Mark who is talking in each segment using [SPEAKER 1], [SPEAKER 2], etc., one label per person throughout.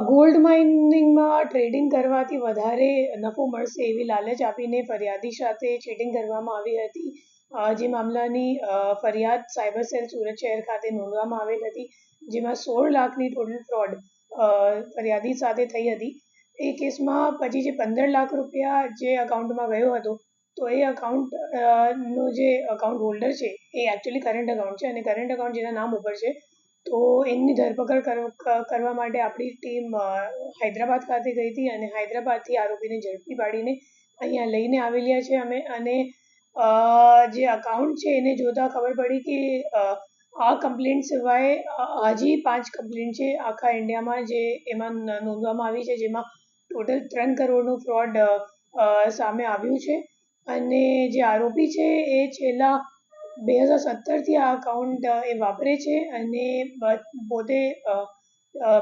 [SPEAKER 1] Gold માઇનિંગમાં trading કરવાથી વધારે નફો મળશે એવી લાલચ આપીને ફરિયાદી સાથે ચીટિંગ કરવામાં આવી હતી. જે મામલાની ફરિયાદ સાયબર સેલ સુરત શહેર ખાતે નોંધવામાં આવેલ હતી, જેમાં 16 લાખની ટોટલ ફ્રોડ ફરિયાદી સાથે થઈ હતી. એ કેસમાં પછી જે 15 લાખ રૂપિયા જે અકાઉન્ટમાં ગયો હતો, તો એ અકાઉન્ટ નો જે અકાઉન્ટ હોલ્ડર છે એ એકચ્યુઅલી કરંટ અકાઉન્ટ છે, અને કરંટ અકાઉન્ટ જેના નામ ઉપર છે, તો એમની ધરપકડ કરવા માટે આપણી ટીમ હૈદરાબાદ ખાતે ગઈ હતી, અને હૈદરાબાદથી આરોપીને ઝડપી પાડીને અહીંયા લઈને આવેલા છે અમે. અને જે અકાઉન્ટ છે એને જોતાં ખબર પડી કે આ કમ્પ્લેન્ટ સિવાય હજી 5 કમ્પ્લેન્ટ છે આખા ઇન્ડિયામાં, જે એમાં નોંધવામાં આવી છે, જેમાં ટોટલ 3 કરોડનું ફ્રોડ સામે આવ્યું છે. અને જે આરોપી છે એ છેલ્લા 2017થી આ અકાઉન્ટ એ વાપરે છે, અને પોતે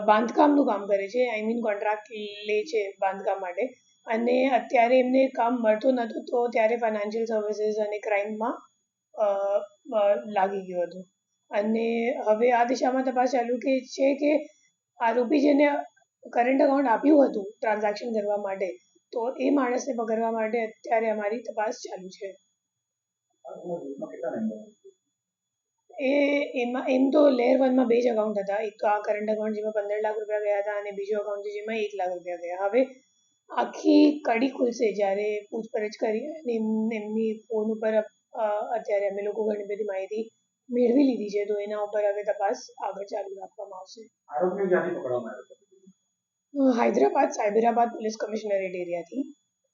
[SPEAKER 1] બાંધકામનું કામ કરે છે, આઈ મીન કોન્ટ્રાક્ટ લે છે બાંધકામ માટે. અને અત્યારે એમને કામ મળતું નહોતું, તો ત્યારે ફાઇનાન્શિયલ સર્વિસીસ અને ક્રાઇમમાં લાગી ગયો હતો. અને હવે આ દિશામાં તપાસ ચાલુ છે કે આરોપી જેને કરંટ અકાઉન્ટ આપ્યું હતું ટ્રાન્ઝેક્શન કરવા માટે, તો એ માણસને પકડવા માટે અત્યારે અમારી તપાસ ચાલુ છે. એમ તો લેયર 1માં 2 જ અકાઉન્ટ હતા. એક તો આ કરંટ અકાઉન્ટ જેમાં 15 લાખ રૂપિયા ગયા હતા, અને બીજો અકાઉન્ટ છે જેમાં 1 લાખ રૂપિયા ગયા. હવે આખી કડી ખુલશે જ્યારે પૂછપરછ કરી અને એમની ફોન ઉપર અત્યારે અમે લોકો ઘણી બધી માહિતી મેળવી લીધી છે, તો એના ઉપર હવે તપાસ આગળ ચાલુ રાખવામાં આવશે. આરોપીઓ ક્યાંથી પકડવામાં આવ્યા? હૈદરાબાદ સાયબરાબાદ પોલીસ કમિશનરેટ એરિયાથી,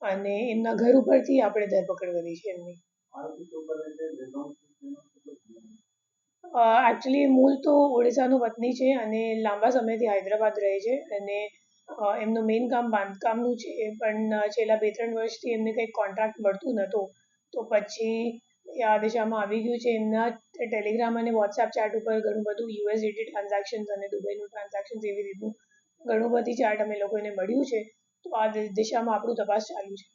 [SPEAKER 1] અને એમના ઘર ઉપરથી આપણે ધરપકડ કરી છે એમની. એકચ્યુઅલી મૂળ તો ઓડિશાનો વતની છે અને લાંબા સમયથી હૈદરાબાદ રહે છે, અને એમનું મેઇન કામ બાંધકામનું છે, પણ છેલ્લા 2-3 વર્ષથી એમને કંઈક કોન્ટ્રાક્ટ મળતું નહોતું, તો પછી આ દિશામાં આવી ગયું છે. એમના ટેલિગ્રામ અને વોટ્સએપ ચેટ ઉપર ઘણું બધું યુએસડીટી ટ્રાન્ઝેક્શન્સ અને દુબઈનું ટ્રાન્ઝેક્શન્સ એવી રીતનું ઘણું બધી ચાર્ટ અમે લોકોને મળ્યું છે, તો આ દિશામાં આપણું તપાસ ચાલુ છે.